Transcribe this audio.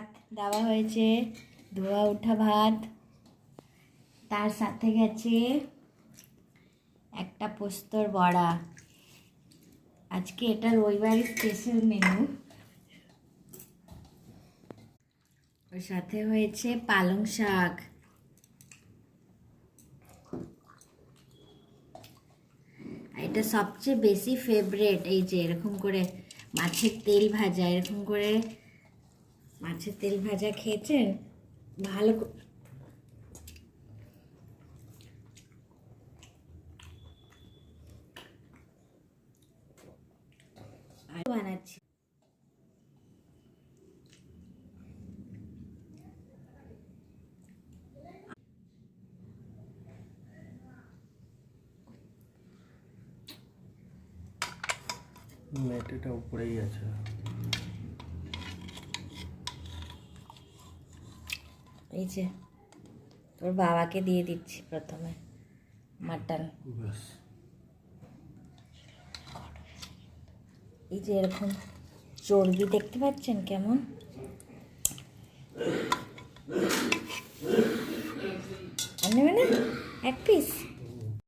ভাত দেওয়া হয়েছে, ধোয়া ওঠা ভাত, তার সাথে গেছে একটা পোস্তর বড়া। আজকে এটা রবিবারের স্পেশাল মেনু। ওর সাথে হয়েছে পালং শাক। এটা সবচেয়ে বেশি ফেভারিট, এই যে এরকম করে মাছের তেল ভাজা, এরকম করে মাছের তেল ভাজা খেয়েছেন ভালো বানাচ্ছি। মেটেটা উপরেই আছে। এই যে তোর বাবাকে দিয়ে দিচ্ছি প্রথমে মাটন। এই যে এরকম চর্বি দেখতে পাচ্ছেন কেমন, আর নেবে না এক পিস।